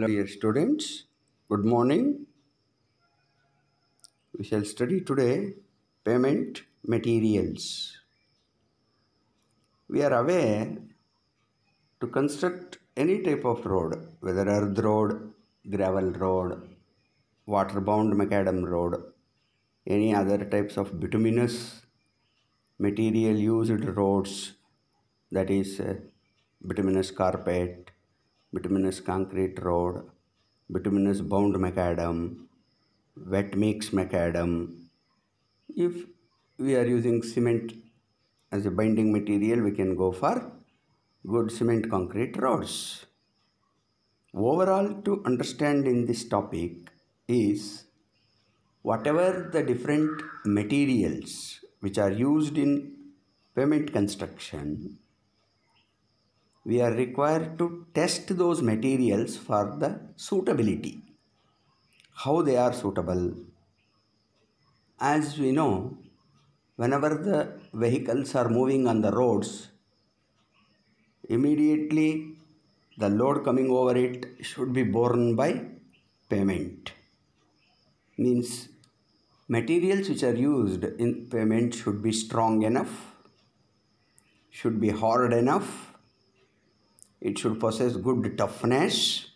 Hello dear students, good morning. We shall study today pavement materials. We are aware to construct any type of road, whether earth road, gravel road, water-bound macadam road, any other types of bituminous material used roads, that is bituminous carpet, bituminous concrete road, bituminous bound macadam, wet mix macadam. If we are using cement as a binding material, we can go for good cement concrete roads. Overall, to understand in this topic is whatever the different materials which are used in pavement construction, we are required to test those materials for the suitability, how they are suitable. As we know, whenever the vehicles are moving on the roads, immediately the load coming over it should be borne by pavement. Means materials which are used in pavement should be strong enough, should be hard enough, it should possess good toughness.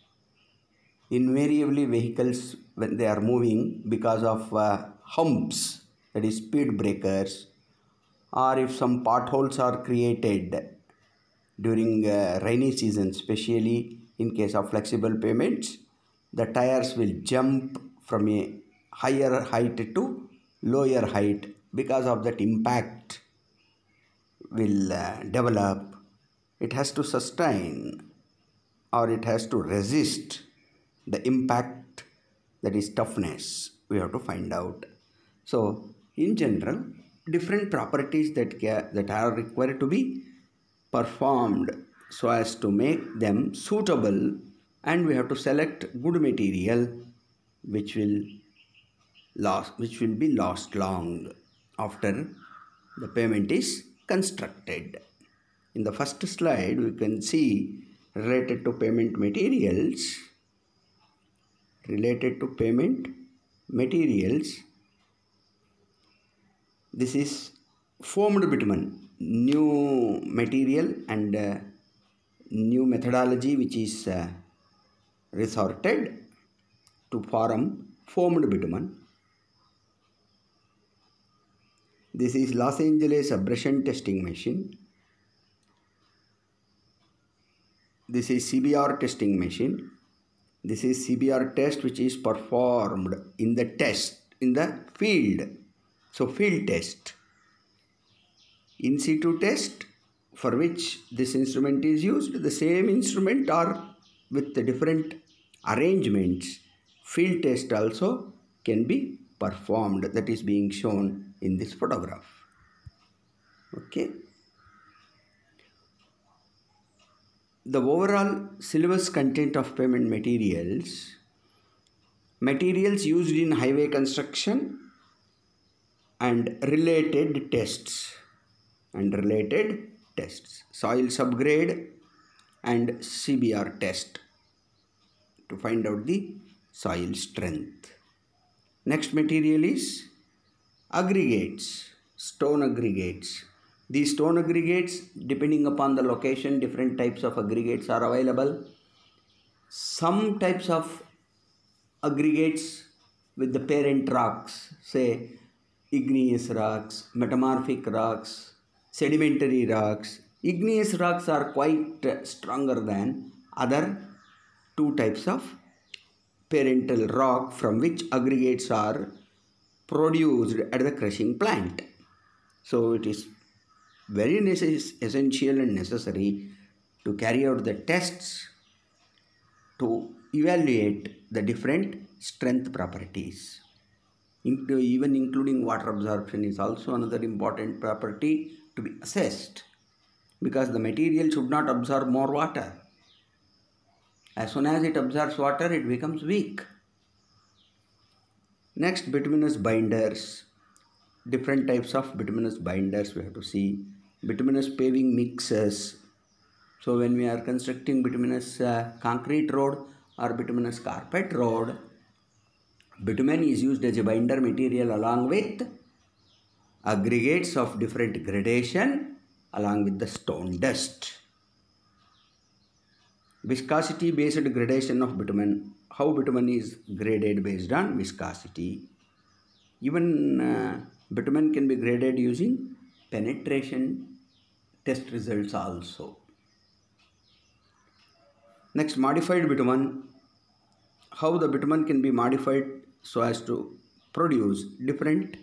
Invariably vehicles, when they are moving because of humps, that is speed breakers, or if some potholes are created during rainy season, especially in case of flexible pavements, the tires will jump from a higher height to lower height. Because of that, impact will develop. It has to sustain or it has to resist the impact, that is toughness. We have to find out. So in general, different properties that are required to be performed so as to make them suitable, and we have to select good material which will be last long after the pavement is constructed. In the first slide we can see related to pavement materials. This is formed bitumen, new material and new methodology which is resorted to form formed bitumen. This is Los Angeles abrasion testing machine. This is CBR testing machine. This is CBR test which is performed in the field. So field test. In situ test, for which this instrument is used, the same instrument or with the different arrangements, field test also can be performed. That is being shown in this photograph. Okay. The overall syllabus content of pavement materials used in highway construction and related tests, soil subgrade and CBR test to find out the soil strength. Next material is aggregates, stone aggregates. These stone aggregates, depending upon the location, different types of aggregates are available. Some types of aggregates with the parent rocks, say igneous rocks, metamorphic rocks, sedimentary rocks. Igneous rocks are quite stronger than other two types of parental rock from which aggregates are produced at the crushing plant. So it is very essential and necessary to carry out the tests to evaluate the different strength properties. Even including water absorption is also another important property to be assessed, because the material should not absorb more water. As soon as it absorbs water, it becomes weak. Next, bituminous binders. Different types of bituminous binders we have to see. Bituminous paving mixes. So when we are constructing bituminous concrete road, or bituminous carpet road, bitumen is used as a binder material along with aggregates of different gradation along with the stone dust. Viscosity based gradation of bitumen. How bitumen is graded based on viscosity. Even bitumen can be graded using penetration test results also. Next, modified bitumen. How the bitumen can be modified so as to produce different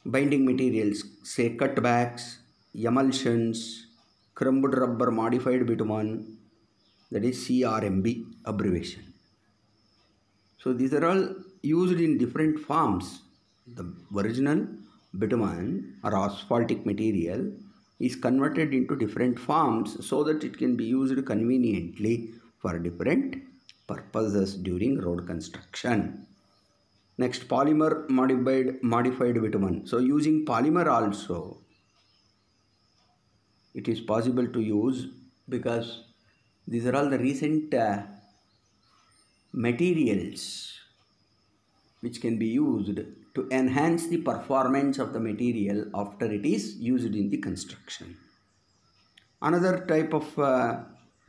binding materials, say cutbacks, emulsions, crumbled rubber modified bitumen, that is CRMB abbreviation. So these are all used in different forms. The original bitumen or asphaltic material is converted into different forms so that it can be used conveniently for different purposes during road construction. Next, polymer modified bitumen. So using polymer also it is possible to use, because these are all the recent materials which can be used to enhance the performance of the material after it is used in the construction. Another type of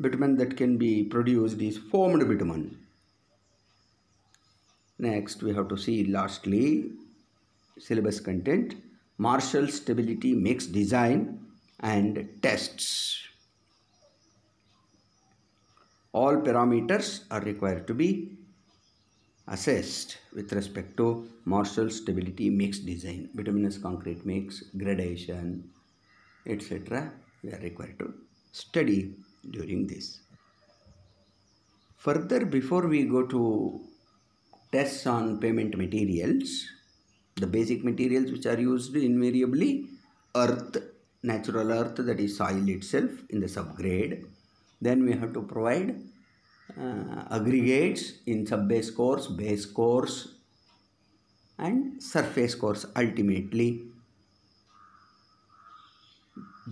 bitumen that can be produced is foamed bitumen. Next, we have to see lastly syllabus content, Marshall stability mix design and tests. All parameters are required to be assessed with respect to Marshall stability mix design, bituminous concrete mix, gradation, etc. We are required to study during this. Further, before we go to tests on pavement materials, the basic materials which are used invariably, earth, natural earth, that is soil itself in the subgrade. Then we have to provide aggregates in sub-base course, base course and surface course ultimately.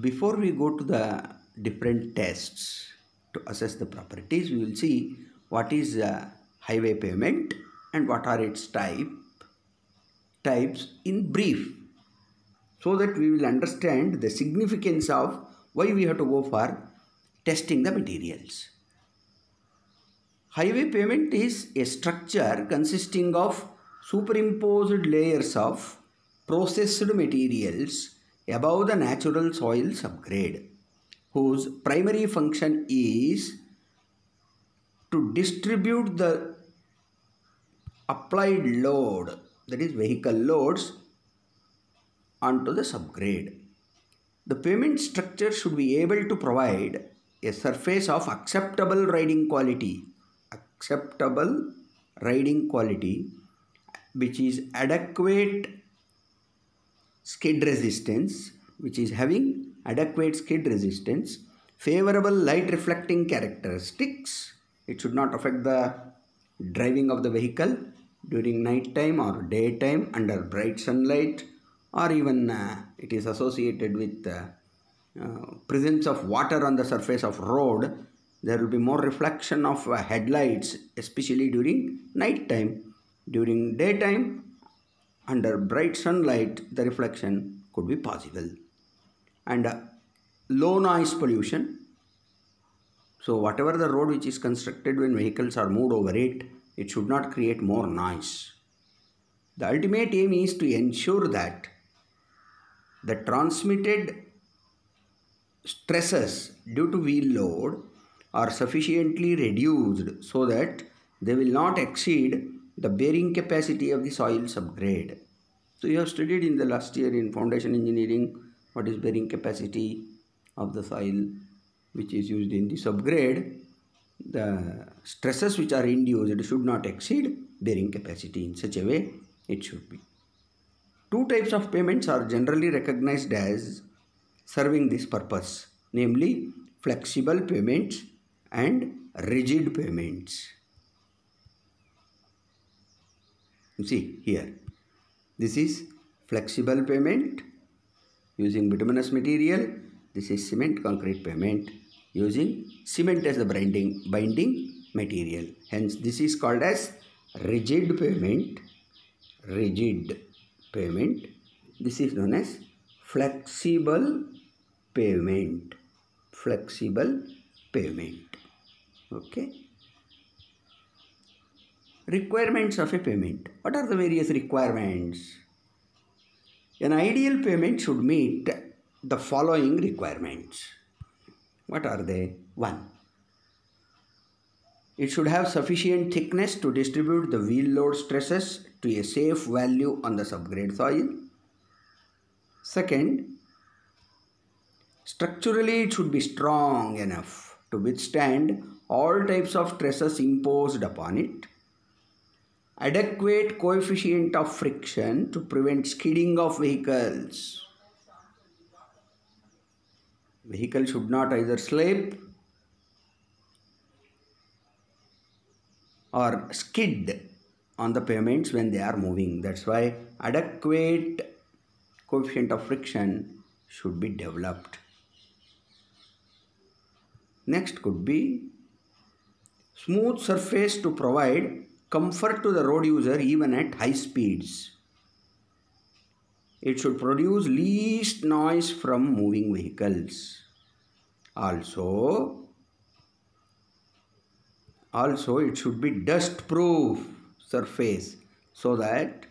Before we go to the different tests to assess the properties, we will see what is highway pavement and what are its types in brief, so that we will understand the significance of why we have to go for testing the materials. Highway pavement is a structure consisting of superimposed layers of processed materials above the natural soil subgrade, whose primary function is to distribute the applied load, that is vehicle loads, onto the subgrade. The pavement structure should be able to provide a surface of acceptable riding quality, which is adequate skid resistance, favorable light reflecting characteristics. It should not affect the driving of the vehicle during night time or daytime under bright sunlight, or even it is associated with presence of water on the surface of road. There will be more reflection of headlights, especially during night time. During daytime, under bright sunlight, the reflection could be possible. And low noise pollution. So whatever the road which is constructed, when vehicles are moved over it, it should not create more noise. The ultimate aim is to ensure that the transmitted stresses due to wheel load are sufficiently reduced so that they will not exceed the bearing capacity of the soil subgrade. So you have studied in the last year in foundation engineering what is bearing capacity of the soil which is used in the subgrade. The stresses which are induced should not exceed bearing capacity. In such a way it should be. Two types of pavements are generally recognized as serving this purpose, namely flexible pavements and rigid pavements. You see here, this is flexible pavement using bituminous material. This is cement concrete pavement using cement as the binding material. Hence, this is called as rigid pavement. Rigid pavement. This is known as flexible pavement. Flexible pavement. Okay. Requirements of a pavement. What are the various requirements? An ideal pavement should meet the following requirements. What are they? 1. It should have sufficient thickness to distribute the wheel load stresses to a safe value on the subgrade soil. Second, structurally it should be strong enough to withstand all types of stresses imposed upon it. Adequate coefficient of friction to prevent skidding of vehicles. Vehicle should not either slip or skid on the pavements when they are moving. That's why adequate coefficient of friction should be developed. Next could be smooth surface to provide comfort to the road user even at high speeds. It should produce least noise from moving vehicles. Also it should be dust proof surface so that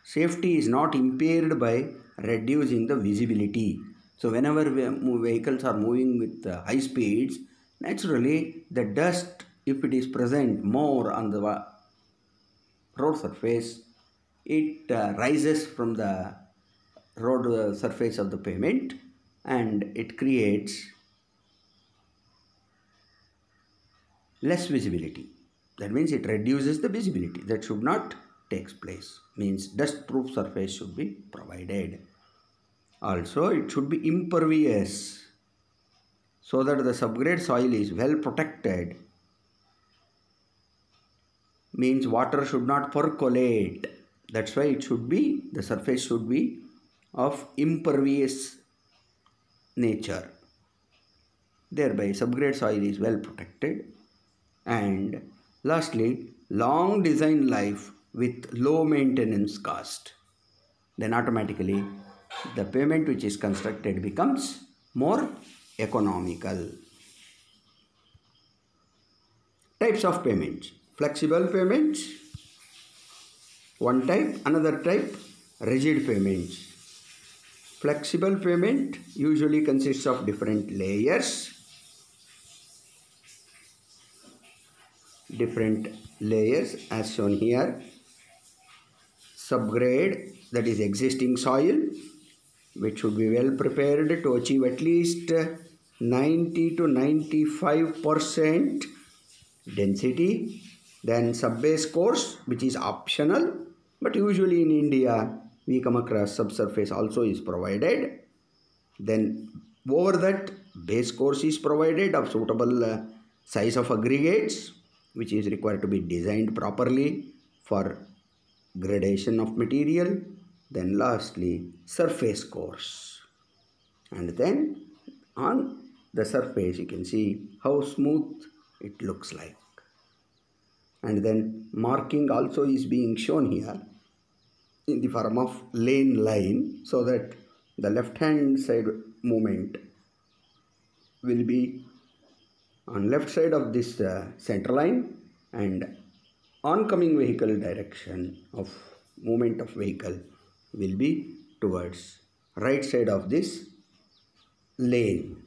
safety is not impaired by reducing the visibility. So whenever vehicles are moving with high speeds, naturally the dust, if it is present more on the road surface, it rises from the road surface of the pavement and it creates less visibility. That means it reduces the visibility. That should not take place. Means dust proof surface should be provided. Also it should be impervious so that the subgrade soil is well protected. Means water should not percolate. That's why it should be, the surface should be of impervious nature. Thereby subgrade soil is well protected. And lastly, long design life with low maintenance cost. Then automatically the pavement which is constructed becomes more economical. Types of pavements. Flexible pavements, one type. Another type, rigid pavements. Flexible pavement usually consists of different layers. As shown here. Subgrade, that is existing soil, which should be well prepared to achieve at least 90 to 95% density. Then subbase course, which is optional, but usually in India we come across subsurface also is provided. Then over that, base course is provided of suitable size of aggregates, which is required to be designed properly for gradation of material. Then lastly, surface course. And then on the surface you can see how smooth it looks like. And then marking also is being shown here in the form of lane line, so that the left hand side movement will be on left side of this center line, and oncoming vehicle direction of movement of vehicle will be towards right side of this lane.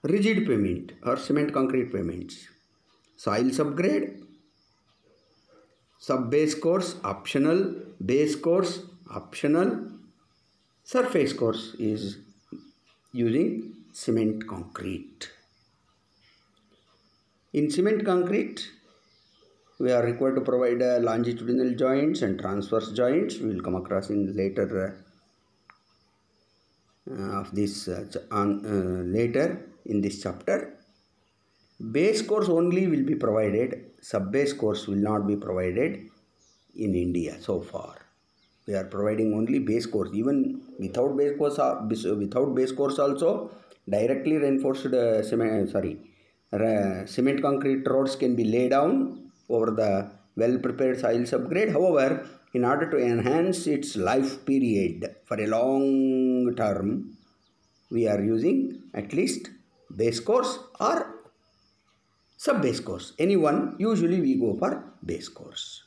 Rigid pavement or cement concrete pavements. Soil subgrade, sub-base course optional, base course optional, surface course is using cement concrete. In cement concrete, we are required to provide longitudinal joints and transverse joints. We will come across in later later in this chapter. Base course only will be provided. Sub-base course will not be provided in India so far. We are providing only base course. Even without base course also, Directly reinforced cement concrete roads can be laid down over the well-prepared soil subgrade. However, in order to enhance its life period for a long term, we are using at least base course or sub-base course. Any one, usually we go for base course.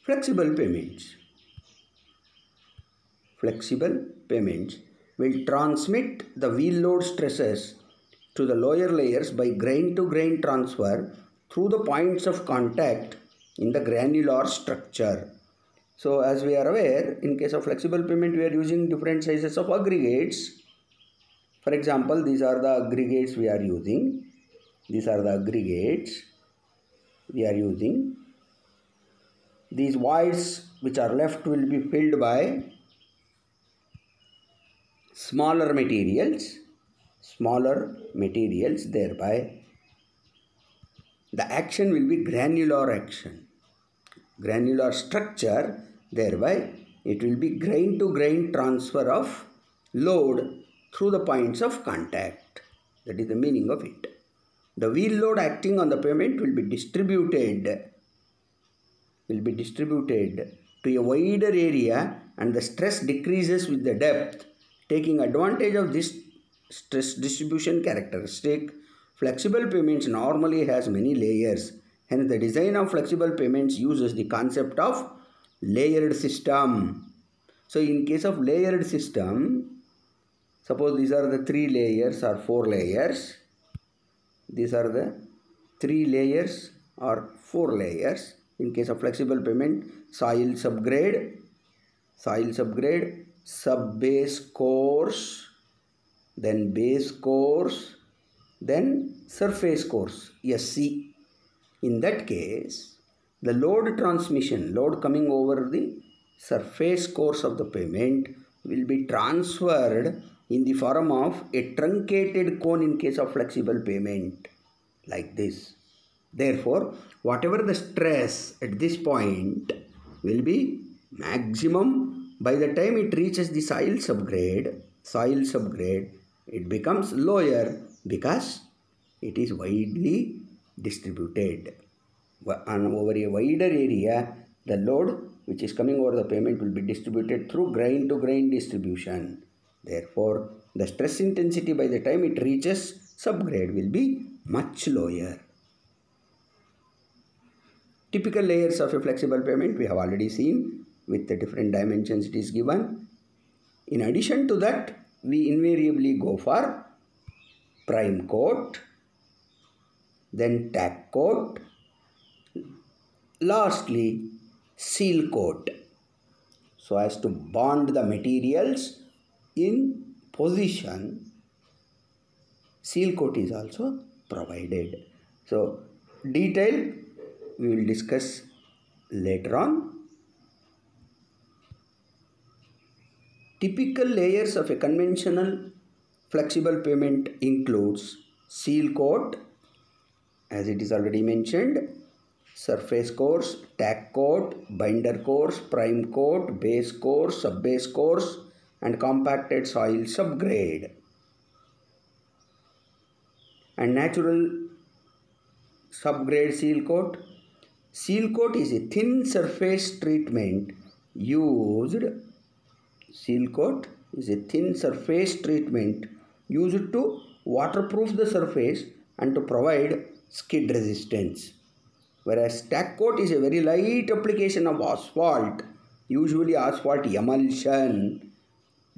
Flexible pavements. Flexible pavements will transmit the wheel load stresses to the lower layers by grain-to-grain transfer through the points of contact in the granular structure. So as we are aware, in case of flexible pavement, we are using different sizes of aggregates. For example, these are the aggregates we are using. These are the aggregates we are using. These voids which are left will be filled by smaller materials, thereby the action will be granular action. Granular structure, thereby it will be grain to grain transfer of load through the points of contact. That is the meaning of it. The wheel load acting on the pavement will be distributed to a wider area, and the stress decreases with the depth. Taking advantage of this stress distribution characteristic, flexible pavements normally has many layers. Hence, the design of flexible pavements uses the concept of layered system. So, in case of layered system, suppose these are the 3 layers or 4 layers. These are the 3 layers or 4 layers. In case of flexible pavement, soil subgrade, sub-base course, then base course, then surface course, SC. In that case, the load transmission, load coming over the surface course of the pavement will be transferred in the form of a truncated cone in case of flexible pavement, like this. Therefore, whatever the stress at this point will be maximum by the time it reaches the soil subgrade, it becomes lower because it is widely distributed. And over a wider area, the load which is coming over the pavement will be distributed through grain to grain distribution. Therefore, the stress intensity by the time it reaches subgrade will be much lower. Typical layers of a flexible pavement we have already seen with the different dimensions it is given. In addition to that, we invariably go for prime coat, then tack coat, lastly seal coat, so as to bond the materials in position. Seal coat is also provided. So detail we will discuss later on. Typical layers of a conventional flexible pavement includes seal coat, as it is already mentioned, surface course, tack coat, binder course, prime coat, base course, sub-base course, and compacted soil subgrade. And natural subgrade seal coat. Seal coat is a thin surface treatment used. Seal coat is a thin surface treatment used to waterproof the surface and to provide skid resistance. Whereas tack coat is a very light application of asphalt, usually asphalt emulsion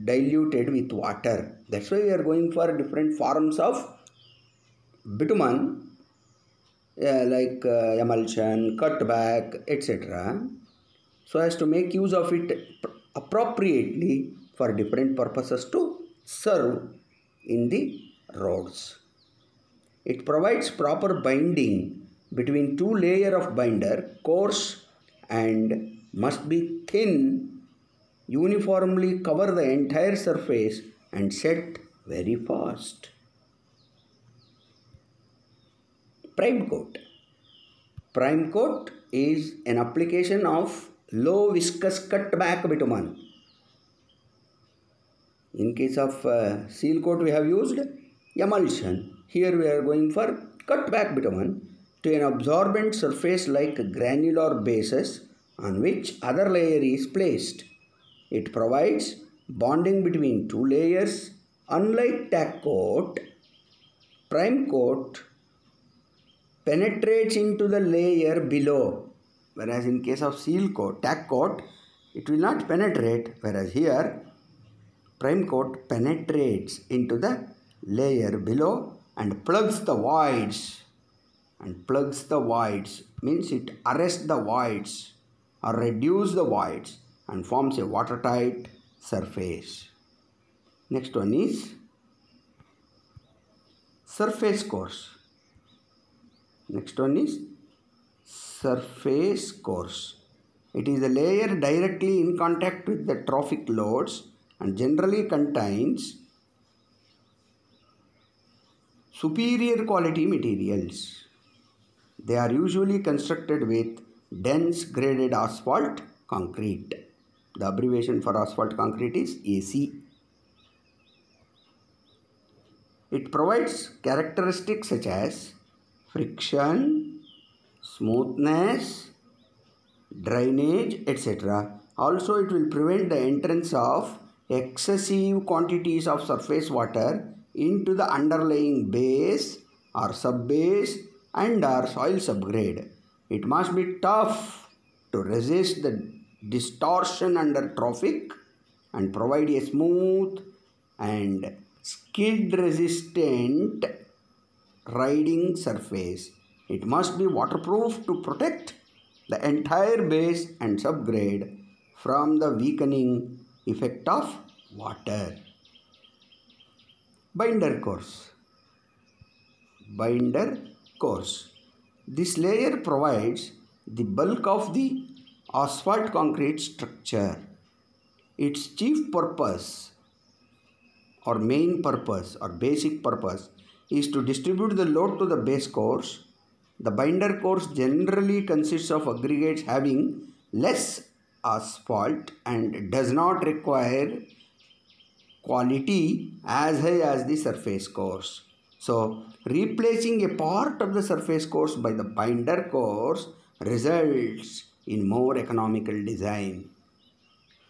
diluted with water. That's why we are going for different forms of bitumen, like emulsion, cutback, etc., so as to make use of it appropriately for different purposes to serve in the roads. It provides proper binding between 2 layers of binder, coarse and must be thin, uniformly cover the entire surface and set very fast. Prime coat. Prime coat is an application of low viscous cutback bitumen. In case of seal coat, we have used emulsion. Here we are going for cut back bitumen to an absorbent surface like granular basis on which other layer is placed. It provides bonding between two layers. Unlike tack coat, prime coat penetrates into the layer below, whereas in case of seal coat, tack coat, it will not penetrate, whereas here prime coat penetrates into the layer below and plugs the voids. And plugs the voids means it arrests the voids or reduces the voids and forms a watertight surface. Next one is surface course. Next one is surface course. It is a layer directly in contact with the trophic loads and generally contains superior quality materials. They are usually constructed with dense graded asphalt concrete. The abbreviation for asphalt concrete is AC. It provides characteristics such as friction, smoothness, drainage, etc. Also, it will prevent the entrance of excessive quantities of surface water into the underlying base or sub-base and or soil subgrade. It must be tough to resist the distortion under trophic and provide a smooth and skid resistant riding surface. It must be waterproof to protect the entire base and subgrade from the weakening effect of water. Binder course. Binder course. This layer provides the bulk of the asphalt concrete structure. Its chief purpose or main purpose or basic purpose is to distribute the load to the base course. The binder course generally consists of aggregates having less asphalt and does not require quality as high as the surface course. So, replacing a part of the surface course by the binder course results in more economical design.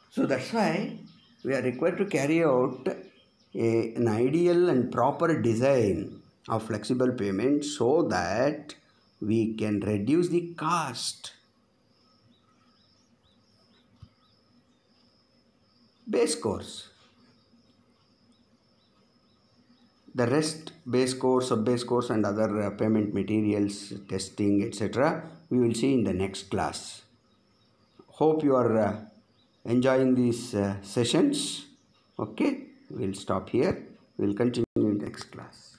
So, that's why we are required to carry out an ideal and proper design of flexible pavement so that we can reduce the cost. Base course. The rest, base course, sub-base course and other pavement materials, testing, etc. we will see in the next class. Hope you are enjoying these sessions. Okay, we will stop here. We will continue in the next class.